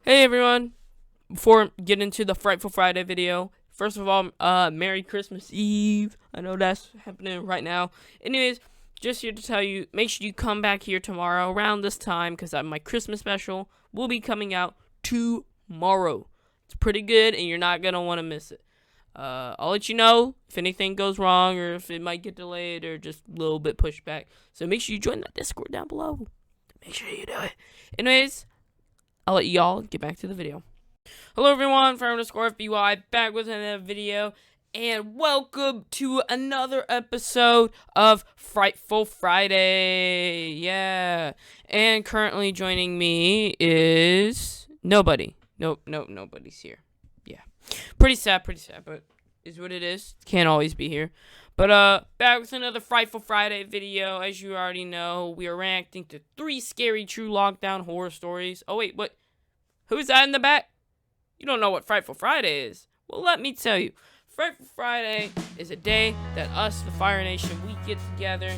Hey everyone! Before getting into the Frightful Friday video, first of all, Merry Christmas Eve. I know that's happening right now. Anyways, just here to tell you, make sure you come back here tomorrow around this time because my Christmas special will be coming out tomorrow. It's pretty good and you're not going to want to miss it. I'll let you know if anything goes wrong or if it might get delayed or just a little bit pushed back. So make sure you join that Discord down below. Make sure you do it. Anyways, I'll let y'all get back to the video. Hello everyone, Fire_FBY back with another video, and welcome to another episode of Frightful Friday. Yeah, and currently joining me is nobody. Nobody's here. Yeah, pretty sad, but is what it is. Can't always be here. But back with another Frightful Friday video. As you already know, we are reacting to 3 scary true lockdown horror stories. Oh wait, what? Who's that in the back? You don't know what Frightful Friday is. Well, let me tell you. Frightful Friday is a day that us, the Fire Nation, we get together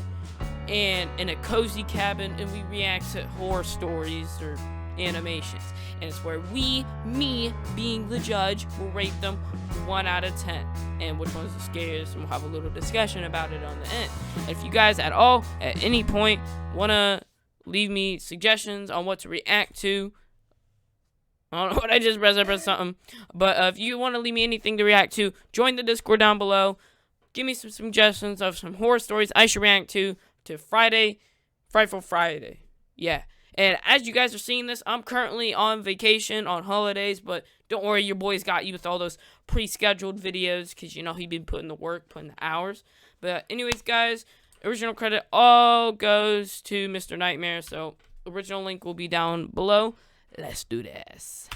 and in a cozy cabin and we react to horror stories or animations. And it's where me being the judge, will rate them 1 out of 10. And which one's the scariest, and we'll have a little discussion about it on the end. And if you guys at all, at any point, want to leave me suggestions on what to react to, I don't know what I just pressed something. But if you want to leave me anything to react to, join the Discord down below. Give me some suggestions of some horror stories I should react to Frightful Friday. Yeah. And as you guys are seeing this, I'm currently on vacation, on holidays. But don't worry, your boy's got you with all those pre-scheduled videos. Because, you know, he been putting the work, putting the hours. But anyways, guys, original credit all goes to Mr. Nightmare. So, original link will be down below. Let's do this.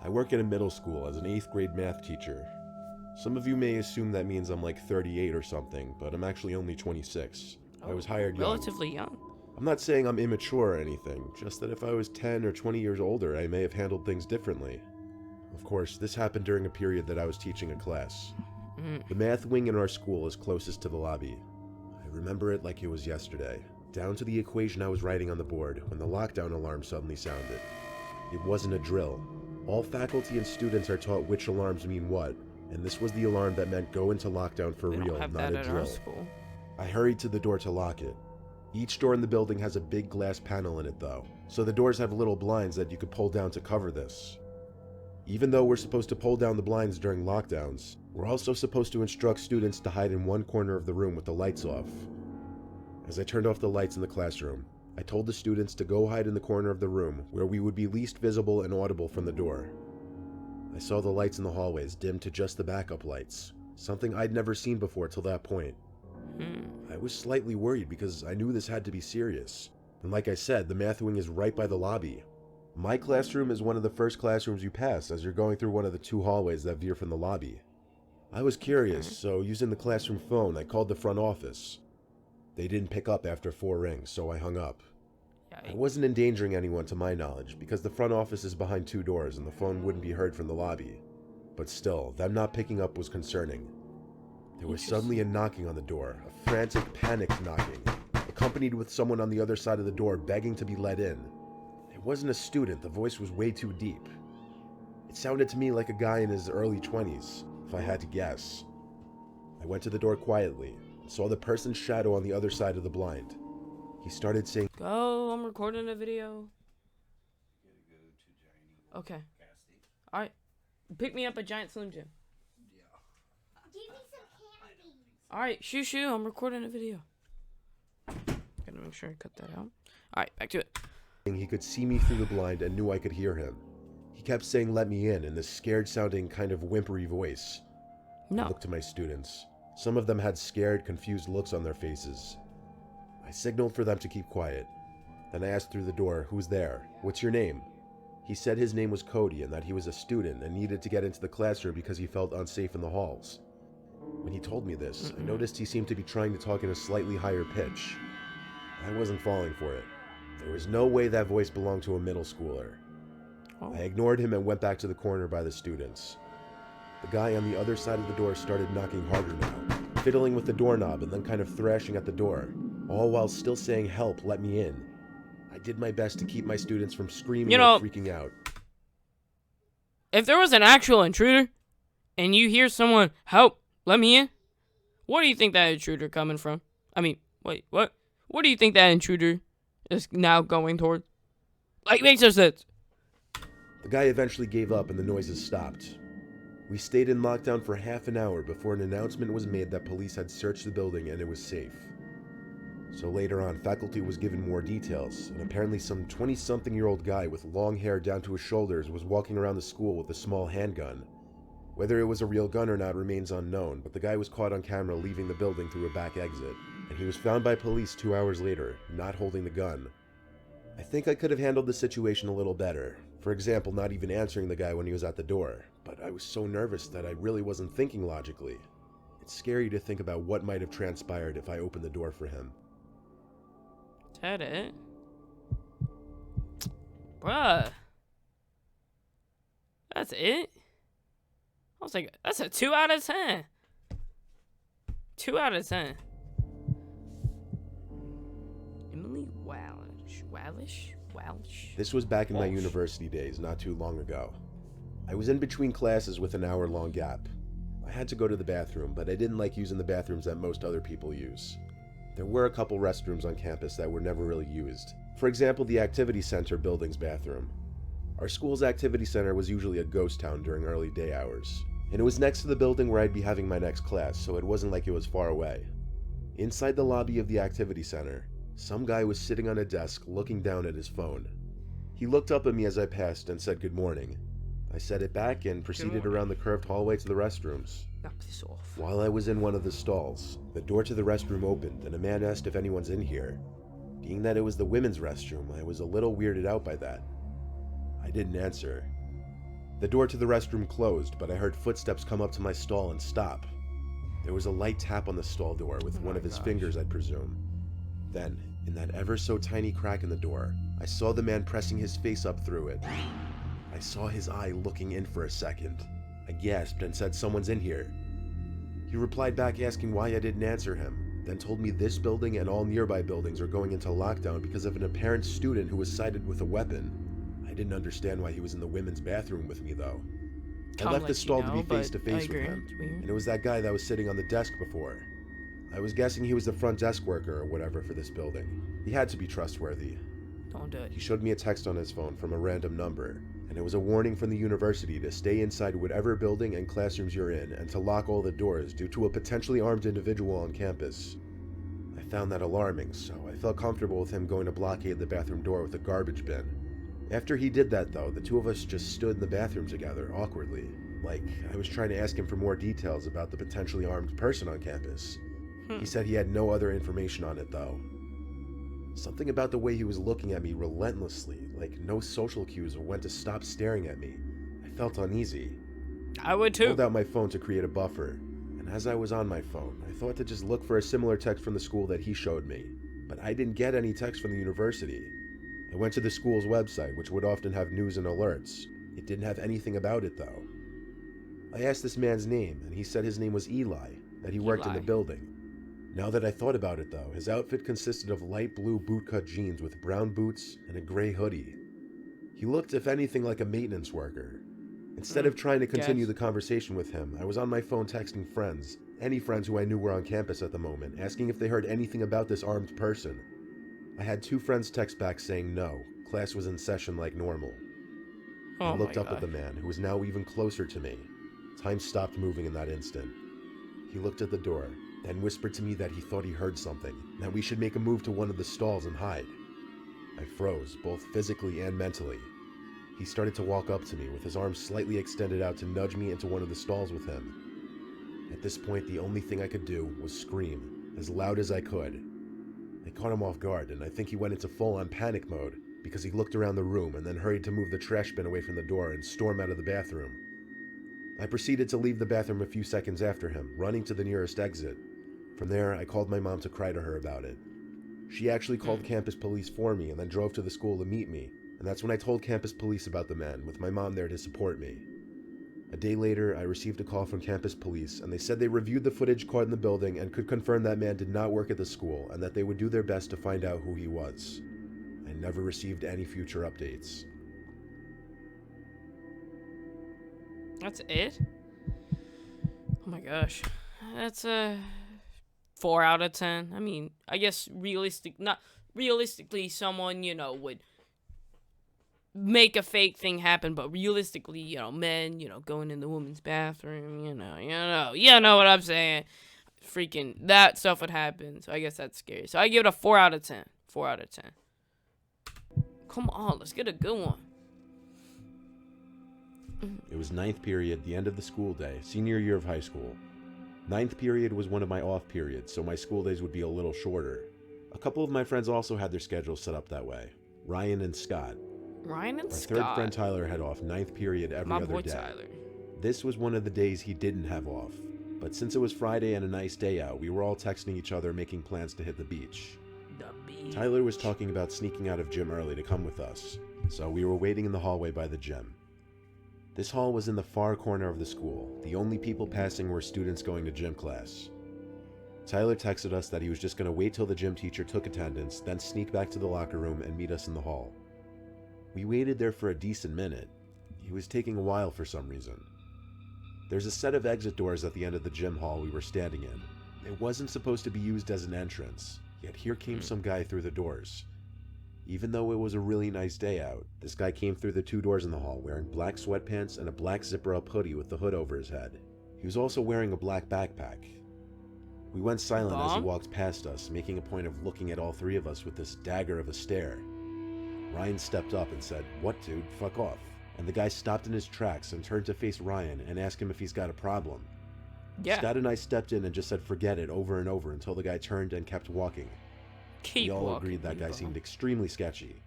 I work in a middle school as an 8th grade math teacher. Some of you may assume that means I'm like 38 or something, but I'm actually only 26. I was hired young. Relatively young. I'm not saying I'm immature or anything, just that if I was 10 or 20 years older, I may have handled things differently. Of course, this happened during a period that I was teaching a class. The math wing in our school is closest to the lobby. I remember it like it was yesterday, down to the equation I was writing on the board when the lockdown alarm suddenly sounded. It wasn't a drill. All faculty and students are taught which alarms mean what, and this was the alarm that meant go into lockdown for real, not a drill. I hurried to the door to lock it. Each door in the building has a big glass panel in it though, so the doors have little blinds that you could pull down to cover this. Even though we're supposed to pull down the blinds during lockdowns, we're also supposed to instruct students to hide in one corner of the room with the lights off. As I turned off the lights in the classroom, I told the students to go hide in the corner of the room where we would be least visible and audible from the door. I saw the lights in the hallways dim to just the backup lights, something I'd never seen before till that point. I was slightly worried because I knew this had to be serious. And like I said, the math wing is right by the lobby. My classroom is one of the first classrooms you pass as you're going through one of the 2 hallways that veer from the lobby. I was curious, so using the classroom phone, I called the front office. They didn't pick up after 4 rings, so I hung up. I wasn't endangering anyone to my knowledge, because the front office is behind 2 doors and the phone wouldn't be heard from the lobby. But still, them not picking up was concerning. There was suddenly a knocking on the door, a frantic, panicked knocking, accompanied with someone on the other side of the door begging to be let in. It wasn't a student, the voice was way too deep. It sounded to me like a guy in his early 20s, if I had to guess. I went to the door quietly and saw the person's shadow on the other side of the blind. He started saying, "Go, I'm recording a video." Okay. Alright. Pick me up a giant Slim Jim. Give me some candy. Alright, shoo, I'm recording a video. Gotta make sure I cut that out. Alright, back to it. he could see me through the blind and knew I could hear him. He kept saying let me in this scared-sounding kind of whimpery voice. No. I looked to my students. Some of them had scared, confused looks on their faces. I signaled for them to keep quiet. Then I asked through the door, who's there? What's your name? He said his name was Cody and that he was a student and needed to get into the classroom because he felt unsafe in the halls. When he told me this, I noticed he seemed to be trying to talk in a slightly higher pitch. I wasn't falling for it. There was no way that voice belonged to a middle schooler. I ignored him and went back to the corner by the students. The guy on the other side of the door started knocking harder now, fiddling with the doorknob and then kind of thrashing at the door, all while still saying, "Help, let me in." I did my best to keep my students from screaming You or know, freaking out. if there was an actual intruder and you hear someone, "Help, let me in," what do you think that intruder coming from? I mean, wait, what? What do you think that intruder is now going toward? Like, makes no sense. The guy eventually gave up and the noises stopped. We stayed in lockdown for half an hour before an announcement was made that police had searched the building and it was safe. So later on, faculty was given more details, and apparently some 20-something-year-old guy with long hair down to his shoulders was walking around the school with a small handgun. Whether it was a real gun or not remains unknown, but the guy was caught on camera leaving the building through a back exit, and he was found by police 2 hours later, not holding the gun. I think I could have handled the situation a little better. For example, not even answering the guy when he was at the door, but I was so nervous that I really wasn't thinking logically. It's scary to think about what might have transpired if I opened the door for him. Is that it? Bruh. That's it? I was like, that's a 2 out of 10. 2 out of 10. Emily Wallish? This was back in my university days, not too long ago. I was in between classes with an hour-long gap. I had to go to the bathroom, but I didn't like using the bathrooms that most other people use. There were a couple restrooms on campus that were never really used. For example, the activity center building's bathroom. Our school's activity center was usually a ghost town during early day hours, and it was next to the building where I'd be having my next class, so it wasn't like it was far away. Inside the lobby of the activity center, some guy was sitting on a desk looking down at his phone. He looked up at me as I passed and said good morning. I said it back and proceeded around the curved hallway to the restrooms. Knock this off. While I was in one of the stalls, the door to the restroom opened and a man asked if anyone's in here. Being that it was the women's restroom, I was a little weirded out by that. I didn't answer. The door to the restroom closed, but I heard footsteps come up to my stall and stop. There was a light tap on the stall door with one of his fingers, I'd presume. Then, in that ever so tiny crack in the door, I saw the man pressing his face up through it. I saw his eye looking in for a second. I gasped and said, "Someone's in here." He replied back asking why I didn't answer him, then told me this building and all nearby buildings are going into lockdown because of an apparent student who was sighted with a weapon. I didn't understand why he was in the women's bathroom with me, though. I left the stall to be face to face with him, and it was that guy that was sitting on the desk before. I was guessing he was the front desk worker or whatever for this building. He had to be trustworthy. Don't do it. He showed me a text on his phone from a random number, and it was a warning from the university to stay inside whatever building and classrooms you're in and to lock all the doors due to a potentially armed individual on campus. I found that alarming, so I felt comfortable with him going to blockade the bathroom door with a garbage bin. After he did that, though, the two of us just stood in the bathroom together, awkwardly. Like, I was trying to ask him for more details about the potentially armed person on campus. He said he had no other information on it, though. Something about the way he was looking at me relentlessly, like no social cues or when to stop staring at me. I felt uneasy. I would I too. pulled out my phone to create a buffer, and as I was on my phone, I thought to just look for a similar text from the school that he showed me. But I didn't get any text from the university. I went to the school's website, which would often have news and alerts. It didn't have anything about it, though. I asked this man's name, and he said his name was Eli, that he worked in the building. Now that I thought about it, though, his outfit consisted of light blue bootcut jeans with brown boots and a gray hoodie. He looked, if anything, like a maintenance worker. Instead of trying to continue the conversation with him, I was on my phone texting friends, any friends who I knew were on campus at the moment, asking if they heard anything about this armed person. I had 2 friends text back saying no, class was in session like normal. I looked up at the man, who was now even closer to me. Time stopped moving in that instant. He looked at the door, then whispered to me that he thought he heard something, that we should make a move to one of the stalls and hide. I froze, both physically and mentally. He started to walk up to me, with his arms slightly extended out to nudge me into one of the stalls with him. At this point, the only thing I could do was scream, as loud as I could. I caught him off guard, and I think he went into full-on panic mode, because he looked around the room and then hurried to move the trash bin away from the door and storm out of the bathroom. I proceeded to leave the bathroom a few seconds after him, running to the nearest exit. From there, I called my mom to cry to her about it. She actually called campus police for me and then drove to the school to meet me, and that's when I told campus police about the man, with my mom there to support me. A day later, I received a call from campus police, and they said they reviewed the footage caught in the building and could confirm that man did not work at the school and that they would do their best to find out who he was. I never received any future updates. That's it? Oh my gosh. That's a 4 out of 10. I mean, I guess realistically, someone, would make a fake thing happen, but realistically, men, going in the woman's bathroom, you know what I'm saying. Freaking, that stuff would happen, so I guess that's scary. So I give it a 4 out of 10. 4 out of 10. Come on, let's get a good one. It was ninth period, the end of the school day, senior year of high school. Ninth period was one of my off periods, so my school days would be a little shorter. A couple of my friends also had their schedules set up that way. Ryan and Scott. Ryan and Our Scott. third friend Tyler had off ninth period every My other boy day. Tyler. This was one of the days he didn't have off. But since it was Friday and a nice day out, we were all texting each other making plans to hit the beach. The beach. Tyler was talking about sneaking out of gym early to come with us, so we were waiting in the hallway by the gym. This hall was in the far corner of the school. The only people passing were students going to gym class. Tyler texted us that he was just going to wait till the gym teacher took attendance, then sneak back to the locker room and meet us in the hall. We waited there for a decent minute. He was taking a while for some reason. There's a set of exit doors at the end of the gym hall we were standing in. It wasn't supposed to be used as an entrance, yet here came some guy through the doors. Even though it was a really nice day out, this guy came through the 2 doors in the hall wearing black sweatpants and a black zipper-up hoodie with the hood over his head. He was also wearing a black backpack. We went silent as he walked past us, making a point of looking at all 3 of us with this dagger of a stare. Ryan stepped up and said, "What, dude? Fuck off." And the guy stopped in his tracks and turned to face Ryan and ask him if he's got a problem. Yeah. Scott and I stepped in and just said forget it over and over until the guy turned and kept walking. We all agreed that guy seemed extremely sketchy.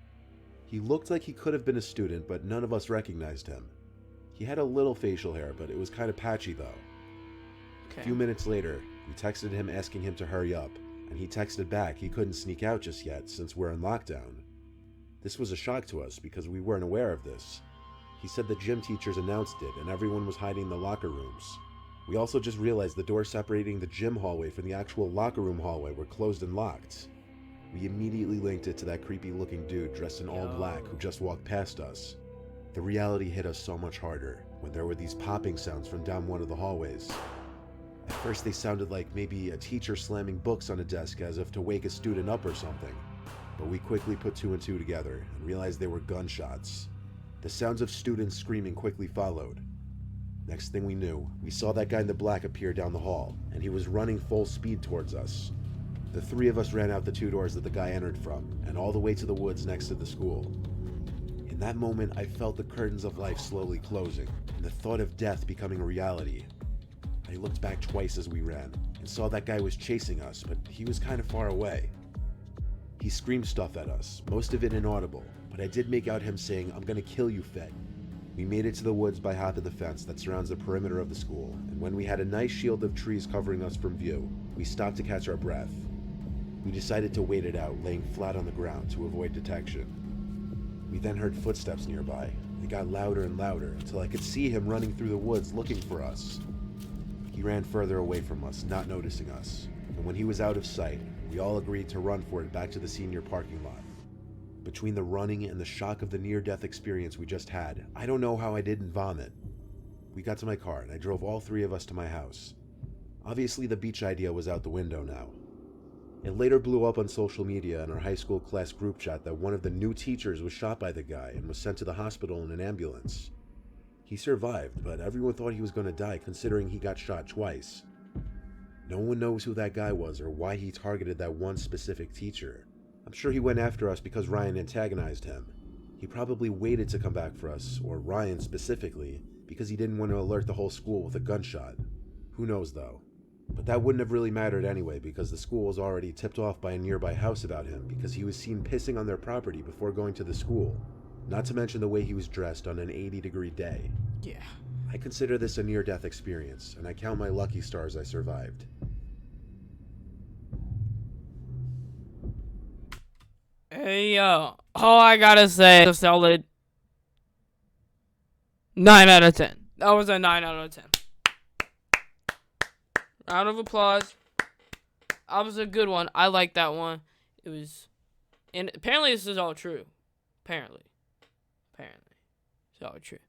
He looked like he could have been a student, but none of us recognized him. He had a little facial hair, but it was kind of patchy though. Okay. A few minutes later, we texted him asking him to hurry up, and he texted back he couldn't sneak out just yet since we're in lockdown. This was a shock to us because we weren't aware of this. He said the gym teachers announced it and everyone was hiding in the locker rooms. We also just realized the doors separating the gym hallway from the actual locker room hallway were closed and locked. We immediately linked it to that creepy looking dude dressed in all black who just walked past us. The reality hit us so much harder when there were these popping sounds from down one of the hallways. At first they sounded like maybe a teacher slamming books on a desk as if to wake a student up or something. But we quickly put 2 and 2 together and realized they were gunshots. The sounds of students screaming quickly followed. Next thing we knew, we saw that guy in the black appear down the hall, and he was running full speed towards us. The 3 of us ran out the 2 doors that the guy entered from, and all the way to the woods next to the school. In that moment, I felt the curtains of life slowly closing, and the thought of death becoming a reality. I looked back twice as we ran, and saw that guy was chasing us, but he was kind of far away. He screamed stuff at us, most of it inaudible, but I did make out him saying, "I'm gonna kill you, Fed." We made it to the woods by hopping the fence that surrounds the perimeter of the school, and when we had a nice shield of trees covering us from view, we stopped to catch our breath. We decided to wait it out, laying flat on the ground to avoid detection. We then heard footsteps nearby. They got louder and louder until I could see him running through the woods looking for us. He ran further away from us, not noticing us, and when he was out of sight, we all agreed to run for it back to the senior parking lot. Between the running and the shock of the near-death experience we just had, I don't know how I didn't vomit. We got to my car and I drove all 3 of us to my house. Obviously the beach idea was out the window now. It later blew up on social media in our high school class group chat that one of the new teachers was shot by the guy and was sent to the hospital in an ambulance. He survived, but everyone thought he was going to die considering he got shot twice. No one knows who that guy was or why he targeted that one specific teacher. I'm sure he went after us because Ryan antagonized him. He probably waited to come back for us, or Ryan specifically, because he didn't want to alert the whole school with a gunshot. Who knows though. But that wouldn't have really mattered anyway because the school was already tipped off by a nearby house about him because he was seen pissing on their property before going to the school. Not to mention the way he was dressed on an 80-degree day. Yeah. I consider this a near-death experience, and I count my lucky stars I survived. Hey, yo. All I gotta say is a solid 9 out of 10. That was a 9 out of 10. Round of applause. That was a good one. I like that one. It was, and apparently this is all true. Apparently, it's all true.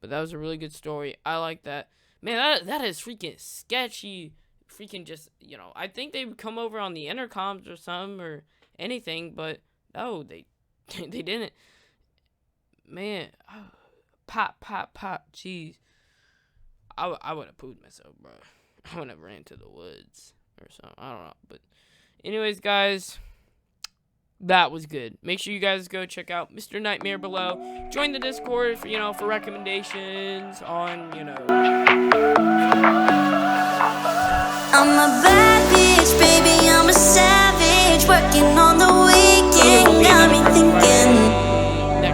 But that was a really good story. I like that. Man, that is freaking sketchy. Freaking just, I think they would come over on the intercoms or something or anything, but no, they they didn't. Man, pop. Jeez, I would have pooed myself, bro. I would have ran to the woods or something. I don't know. But anyways, guys, that was good. Make sure you guys go check out Mr. Nightmare below. Join the Discord for recommendations on, I'm a bad bitch, baby, I'm a savage. Working on the weekend, got me thinking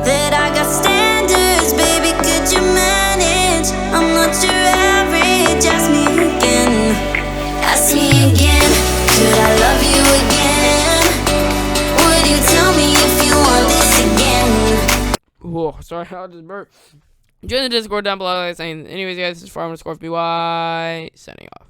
that I got standards, baby, could you manage? I'm not your average, ask me again. Ask me again, could I love you again? Would you tell me if you want this again? Whoa, sorry, I just burped. Join the Discord down below, like I was saying. Anyways, guys, this is Farmer_BY signing off.